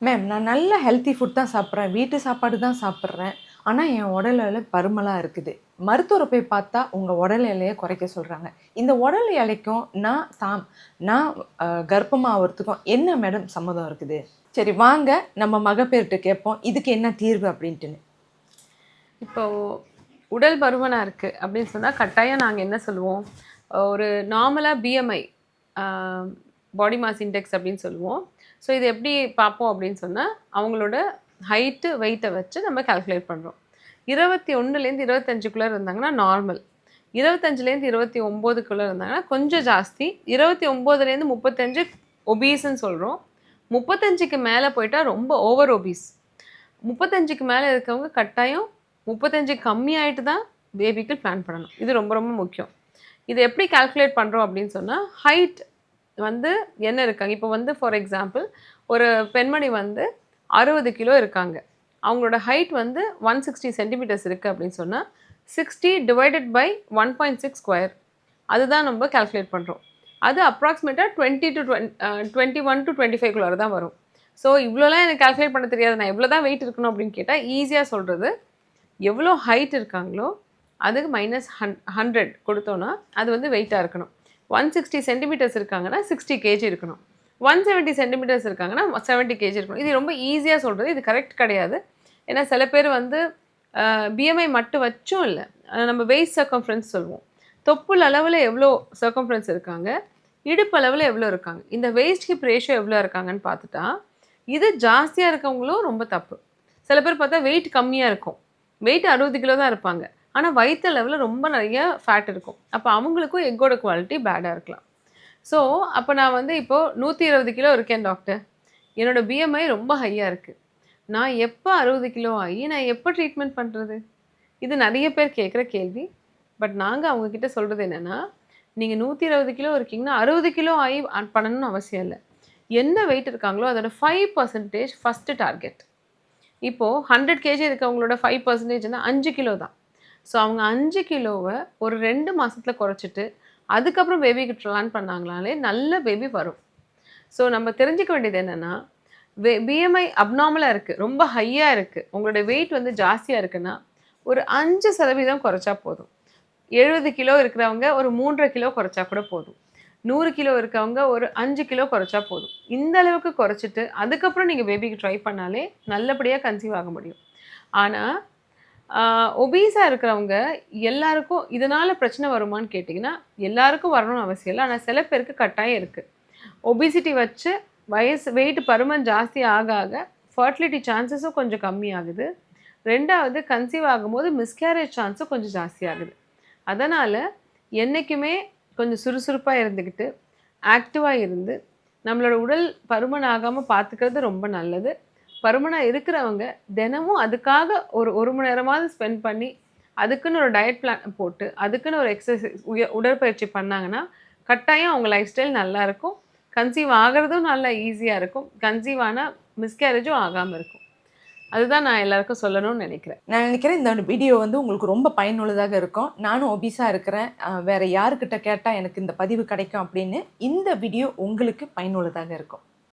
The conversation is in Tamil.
மேம் நான் நல்ல ஹெல்த்தி ஃபுட் தான் சாப்பிட்றேன். வீட்டு சாப்பாடு தான் சாப்பிட்றேன். ஆனா, என் உடல் எடை பருமலா இருக்குது. மருத்துவர போய் பார்த்தா, உங்க உடல் எடைய குறைக்க சொல்றாங்க. இந்த உடல் எடைக்கும் நான் கர்ப்பமா ஆவறதுக்கும் என்ன மேடம் சம்மதம் இருக்குது? சரி வாங்க நம்ம மகப்பேறுட்ட கேட்போம். இதுக்கு என்ன தீர்வு அப்படின்ட்டுன்னு. இப்போ உடல் பருமனா இருக்கு அப்படின்னு சொன்னா, கட்டாயம் நாங்க என்ன சொல்லுவோம், ஒரு நார்மலா பிஎம்ஐ பாடி மாஸ் இண்டெக்ஸ் அப்படின்னு சொல்லுவோம். ஸோ இது எப்படி பார்ப்போம் அப்படின்னு சொன்னா, அவங்களோட ஹைட்டு, வெயிட்ட வச்சு நம்ம கால்குலேட் பண்றோம். 21லேருந்து 25க்குள்ள இருந்தாங்கன்னா நார்மல். 25லேருந்து 29க்குள்ள இருந்தாங்கன்னா கொஞ்சம் ஜாஸ்தி. 29லேருந்து 35 ஒபீஸ்ன்னு சொல்றோம். 35க்கு மேல போயிட்டா ரொம்ப ஓவர் ஒபீஸ். 35க்கு மேல இருக்கவங்க கட்டாயம் 35 கம்மியாயிட்டு தான் பேபிக்கு பிளான் பண்ணணும். இது ரொம்ப ரொம்ப முக்கியம். இது எப்படி கால்குலேட் பண்றோம் அப்படின்னு சொன்னா, ஹைட் வந்து என்ன இருக்காங்க. இப்போ வந்து ஃபார் எக்ஸாம்பிள் ஒரு பெண்மணி வந்து 60 கிலோ இருக்காங்க. அவங்களோட ஹைட் வந்து 160 சென்டிமீட்டர்ஸ் இருக்கு அப்படின்னு சொன்னா, 60 டிவைடட் பை 1.6 ஸ்கொயர். அதுதான் நம்ம கால்குலேட் பண்றோம். அது அப்ராக்ஸிமேட்டா 21 to 25க்குள்ளார தான் வரும். ஸோ இவ்வளோலாம் எனக்கு கால்குலேட் பண்ண தெரியாது. நான் எவ்வளோ தான் வெயிட் இருக்கணும் அப்படின்னு கேட்டா, ஈஸியா சொல்றது, எவ்வளோ ஹைட் இருக்காங்களோ அதுக்கு -100 கொடுத்தோம்னா, அது வந்து வெயிட்டா இருக்கணும். 160 சென்டிமீட்டர்ஸ் இருக்காங்கன்னா 60 கேஜி இருக்கணும். 170 சென்டிமீட்டர்ஸ் இருக்காங்கன்னா 70 கேஜி இருக்கணும். இது ரொம்ப ஈஸியா சொல்றது. இது கரெக்ட் கிடையாது. ஏன்னா சில பேர் வந்து பிஎம்ஐ மட்டும் வச்சும் இல்ல. நம்ம வெயிஸ்ட் சர்கம்ஃபரன்ஸ் சொல்லுவோம். தொப்புள் அளவுல எவ்வளோ சர்கம்ஃபரன்ஸ் இருக்காங்க, இடுப்பு அளவுல எவ்வளோ இருக்காங்க, இந்த வெயிஸ்ட் ஹிப் ரேஷியோ எவ்வளோ இருக்காங்கன்னு பார்த்துட்டா, இது ஜாஸ்தியா இருக்கவங்களும் ரொம்ப தப்பு. சில பேர் பார்த்தா வெயிட் கம்மியா இருக்கும். வெயிட் 60 கிலோ தான் இருப்பாங்க. ஆனா வயித்து அளவுல ரொம்ப நிறைய ஃபேட் இருக்கும். அப்ப அவங்களுக்கும் எக்கோட குவாலிட்டி பேடா இருக்கலாம். ஸோ அப்ப நான் வந்து இப்போ 120 கிலோ இருக்கேன் டாக்டர். என்னோட பிஎம்ஐ ரொம்ப ஹையா இருக்கு. நான் எப்ப 60 கிலோ ஆகி நான் எப்ப ட்ரீட்மெண்ட் பண்றது? இது நிறைய பேர் கேட்குற கேள்வி. பட் நாங்க அவங்க கிட்ட சொல்றது என்னன்னா, நீங்க 120 கிலோ இருக்கீங்கன்னா 60 கிலோ ஆகி பண்ணணும்னு அவசியம் இல்ல. என்ன வெயிட் இருக்காங்களோ அதோட 5% ஃபர்ஸ்ட் டார்கெட். இப்போ 100 கேஜி இருக்கவங்களோட 5%ன்னா 5 கிலோ தான். ஸோ அவங்க 5 கிலோவ ஒரு 2 மாசத்துல குறைச்சிட்டு, அதுக்கப்புறம் பேபிக்கு பிளான் பண்ணாங்கனாலே நல்ல பேபி வரும். ஸோ நம்ம தெரிஞ்சுக்க வேண்டியது என்னன்னா, பிஎம்ஐ அப்நார்மலா இருக்கு. ரொம்ப ஹையா இருக்கு. உங்களுடைய வெயிட் வந்து ஜாஸ்தியா இருக்குன்னா, ஒரு 5% குறைச்சா போதும். 70 கிலோ இருக்கிறவங்க ஒரு 3½ கிலோ குறைச்சா கூட போதும். 100 கிலோ இருக்கவங்க ஒரு 5 கிலோ குறைச்சா போதும். இந்த அளவுக்கு குறைச்சிட்டு, அதுக்கப்புறம் நீங்க பேபிக்கு ட்ரை பண்ணாலே நல்லபடியா கன்சீவ் ஆக முடியும். ஆனா, ஒபீஸா இருக்கிறவங்க எல்லாருக்கும் இதனால பிரச்சனை வருமான்னு கேட்டிங்கன்னா, எல்லாருக்கும் வரணும்னு அவசியம் இல்ல. ஆனா சில பேருக்கு கட்டாயம் இருக்கு. ஒபிசிட்டி வச்சு வெயிட் பருமன் ஜாஸ்தி ஆக ஆக ஃபெர்டிலிட்டி சான்சஸும் கொஞ்சம் கம்மியாகுது. 2வது கன்சீவ் ஆகும்போது மிஸ்கேரேஜ் சான்ஸும் கொஞ்சம் ஜாஸ்தியாகுது. அதனால என்னைக்குமே கொஞ்சம் சுறுசுறுப்பா இருந்துக்கிட்டு, ஆக்டிவா இருந்து, நம்மளோட உடல் பருமன் ஆகாம பார்த்துக்கிறது ரொம்ப நல்லது. பருமனா இருக்கிறவங்க தினமும் அதுக்காக ஒரு 1 மணி நேரமாவது ஸ்பெண்ட் பண்ணி, அதுக்குன்னு ஒரு டயட் பிளான் போட்டு, அதுக்குன்னு ஒரு எக்ஸர்சைஸ் உடற்பயிற்சி பண்ணாங்கன்னா, கட்டாயம் அவங்க லைஃப் ஸ்டைல் நல்லாயிருக்கும். கன்சீவ் ஆகுறதும் நல்லா ஈஸியா இருக்கும். கன்சீவ் ஆனா மிஸ்கேரேஜும் ஆகாம இருக்கும். அதுதான் நான் எல்லாருக்கும் சொல்லணும்னு நினைக்கிறேன். நான் நினைக்கிறேன் இந்த வீடியோ வந்து உங்களுக்கு ரொம்ப பயனுள்ளதாக இருக்கும். நானும் ஒபீஸா இருக்கிறேன். வேற யாருக்கிட்ட கேட்டா எனக்கு இந்த பதிவு கிடைக்கும் அப்படின்னு, இந்த வீடியோ உங்களுக்கு பயனுள்ளதாக இருக்கும்.